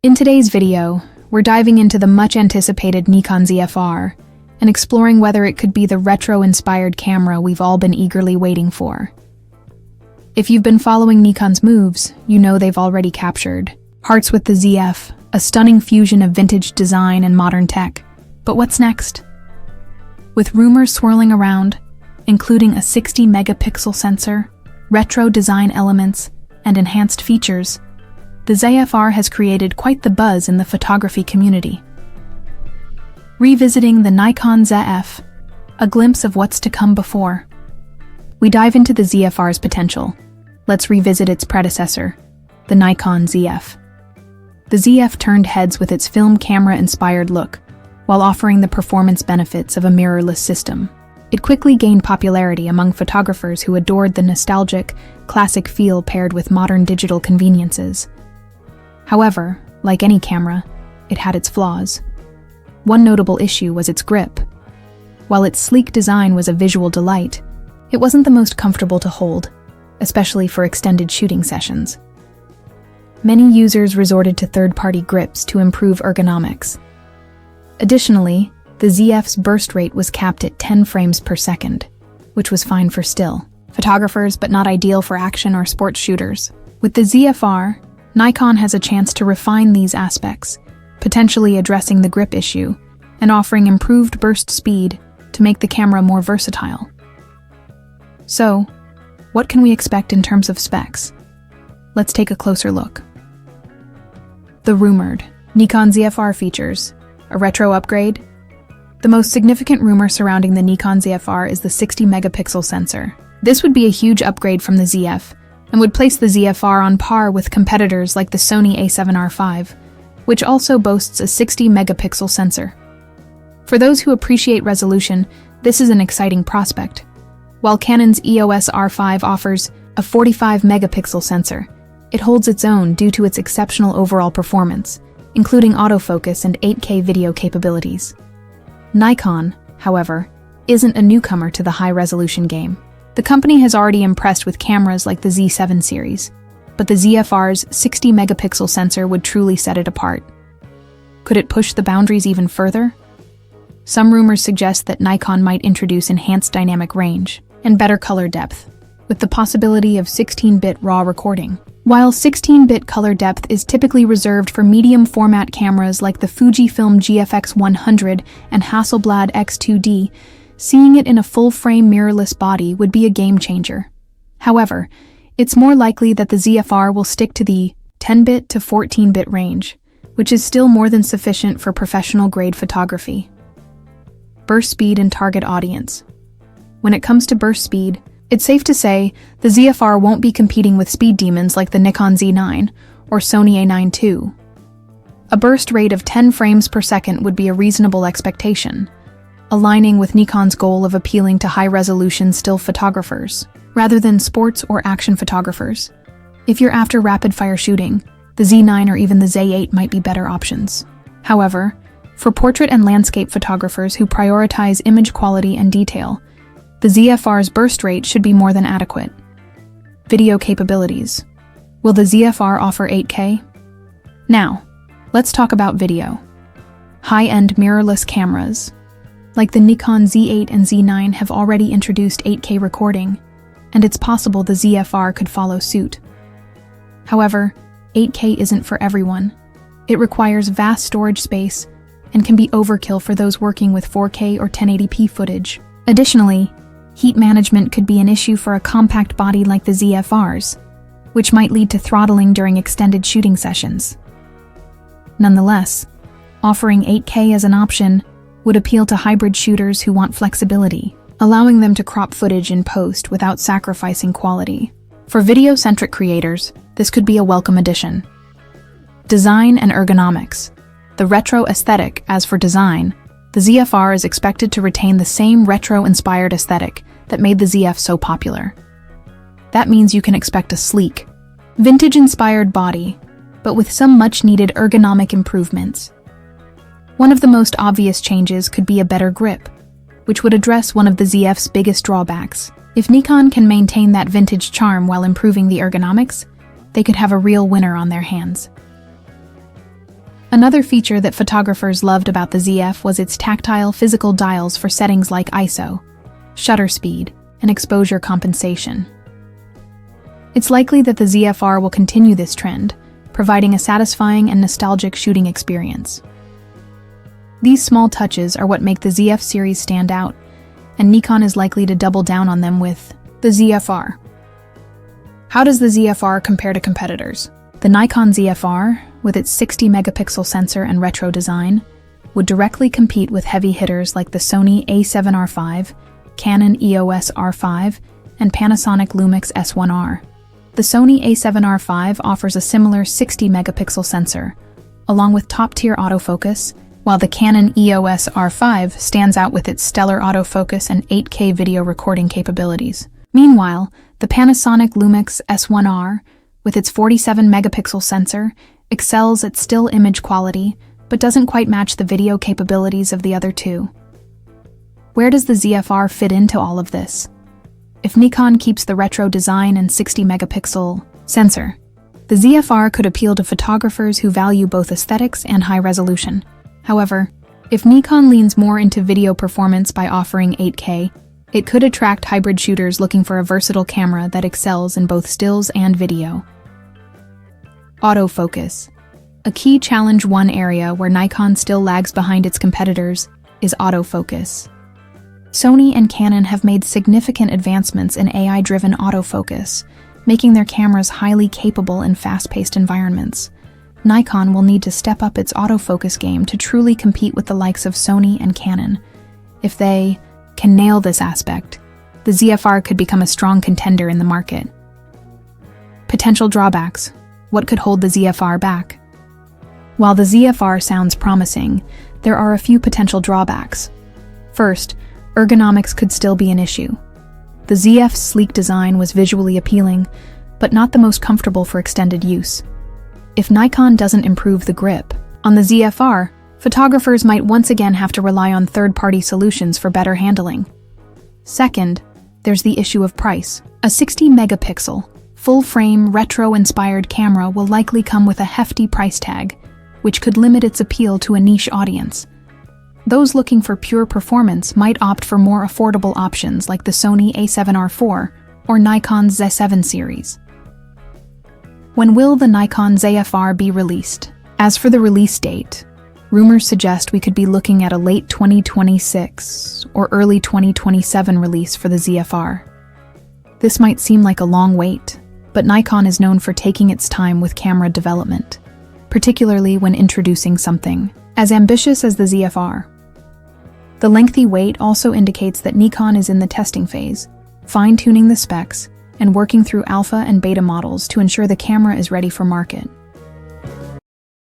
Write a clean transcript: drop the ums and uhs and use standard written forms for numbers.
In today's video, we're diving into the much-anticipated Nikon ZFR and exploring whether it could be the retro-inspired camera we've all been eagerly waiting for. If you've been following Nikon's moves, you know they've already captured hearts with the ZF, a stunning fusion of vintage design and modern tech. But what's next? With rumors swirling around, including a 60-megapixel sensor, retro design elements, and enhanced features, the ZFR has created quite the buzz in the photography community. Revisiting the Nikon ZF, a glimpse of what's to come before. We dive into the ZFR's potential. Let's revisit its predecessor, the Nikon ZF. The ZF turned heads with its film camera-inspired look, while offering the performance benefits of a mirrorless system. It quickly gained popularity among photographers who adored the nostalgic, classic feel paired with modern digital conveniences. However, like any camera, it had its flaws. One notable issue was its grip. While its sleek design was a visual delight, it wasn't the most comfortable to hold, especially for extended shooting sessions. Many users resorted to third-party grips to improve ergonomics. Additionally, the ZF's burst rate was capped at 10 frames per second, which was fine for still photographers but not ideal for action or sports shooters. With the ZFR, Nikon has a chance to refine these aspects, potentially addressing the grip issue and offering improved burst speed to make the camera more versatile. So, what can we expect in terms of specs? Let's take a closer look. The rumored Nikon ZFR features a retro upgrade. The most significant rumor surrounding the Nikon ZFR is the 60-megapixel sensor. This would be a huge upgrade from the ZF and would place the ZFR on par with competitors like the Sony A7R V, which also boasts a 60-megapixel sensor. For those who appreciate resolution, this is an exciting prospect. While Canon's EOS R5 offers a 45-megapixel sensor, it holds its own due to its exceptional overall performance, including autofocus and 8K video capabilities. Nikon, however, isn't a newcomer to the high-resolution game. The company has already impressed with cameras like the Z7 series, but the ZFR's 60-megapixel sensor would truly set it apart. Could it push the boundaries even further? Some rumors suggest that Nikon might introduce enhanced dynamic range and better color depth, with the possibility of 16-bit RAW recording. While 16-bit color depth is typically reserved for medium-format cameras like the Fujifilm GFX 100 and Hasselblad X2D, seeing it in a full-frame mirrorless body would be a game-changer. However, it's more likely that the ZFR will stick to the 10-bit to 14-bit range, which is still more than sufficient for professional-grade photography. Burst speed and target audience. When it comes to burst speed, it's safe to say the ZFR won't be competing with speed demons like the Nikon Z9 or Sony A9 II. A burst rate of 10 frames per second would be a reasonable expectation, aligning with Nikon's goal of appealing to high-resolution still photographers, rather than sports or action photographers. If you're after rapid-fire shooting, the Z9 or even the Z8 might be better options. However, for portrait and landscape photographers who prioritize image quality and detail, the ZFR's burst rate should be more than adequate. Video capabilities. Will the ZFR offer 8K? Now, let's talk about video. High-end mirrorless cameras, like the Nikon Z8 and Z9, have already introduced 8K recording, and it's possible the ZFR could follow suit. However, 8K isn't for everyone. It requires vast storage space and can be overkill for those working with 4K or 1080p footage. Additionally, heat management could be an issue for a compact body like the ZFR's, which might lead to throttling during extended shooting sessions. Nonetheless, offering 8K as an option would appeal to hybrid shooters who want flexibility, allowing them to crop footage in post without sacrificing quality. For video-centric creators, this could be a welcome addition. Design and ergonomics. The retro aesthetic. As for design, the ZFR is expected to retain the same retro-inspired aesthetic that made the ZF so popular. That means you can expect a sleek, vintage-inspired body, but with some much-needed ergonomic improvements. One of the most obvious changes could be a better grip, which would address one of the ZF's biggest drawbacks. If Nikon can maintain that vintage charm while improving the ergonomics, they could have a real winner on their hands. Another feature that photographers loved about the ZF was its tactile physical dials for settings like ISO, shutter speed, and exposure compensation. It's likely that the ZFR will continue this trend, providing a satisfying and nostalgic shooting experience. These small touches are what make the ZF series stand out, and Nikon is likely to double down on them with the ZFR. How does the ZFR compare to competitors? The Nikon ZFR, with its 60-megapixel sensor and retro design, would directly compete with heavy hitters like the Sony A7R5, Canon EOS R5, and Panasonic Lumix S1R. The Sony A7R5 offers a similar 60-megapixel sensor, along with top-tier autofocus, while the Canon EOS R5 stands out with its stellar autofocus and 8K video recording capabilities. Meanwhile, the Panasonic Lumix S1R, with its 47-megapixel sensor, excels at still image quality, but doesn't quite match the video capabilities of the other two. Where does the ZFR fit into all of this? If Nikon keeps the retro design and 60-megapixel sensor, the ZFR could appeal to photographers who value both aesthetics and high resolution. However, if Nikon leans more into video performance by offering 8K, it could attract hybrid shooters looking for a versatile camera that excels in both stills and video. Autofocus. A key challenge. One area where Nikon still lags behind its competitors is autofocus. Sony and Canon have made significant advancements in AI-driven autofocus, making their cameras highly capable in fast-paced environments. Nikon will need to step up its autofocus game to truly compete with the likes of Sony and Canon. If they can nail this aspect, the ZFR could become a strong contender in the market. Potential drawbacks. What could hold the ZFR back? While the ZFR sounds promising, there are a few potential drawbacks. First, ergonomics could still be an issue. The ZF's sleek design was visually appealing, but not the most comfortable for extended use. If Nikon doesn't improve the grip on the ZFR, photographers might once again have to rely on third-party solutions for better handling. Second, there's the issue of price. A 60-megapixel, full-frame, retro-inspired camera will likely come with a hefty price tag, which could limit its appeal to a niche audience. Those looking for pure performance might opt for more affordable options like the Sony A7R4 or Nikon Z7 series. When will the Nikon ZFR be released? As for the release date, rumors suggest we could be looking at a late 2026 or early 2027 release for the ZFR. This might seem like a long wait, but Nikon is known for taking its time with camera development, particularly when introducing something as ambitious as the ZFR. The lengthy wait also indicates that Nikon is in the testing phase, fine-tuning the specs and working through alpha and beta models to ensure the camera is ready for market.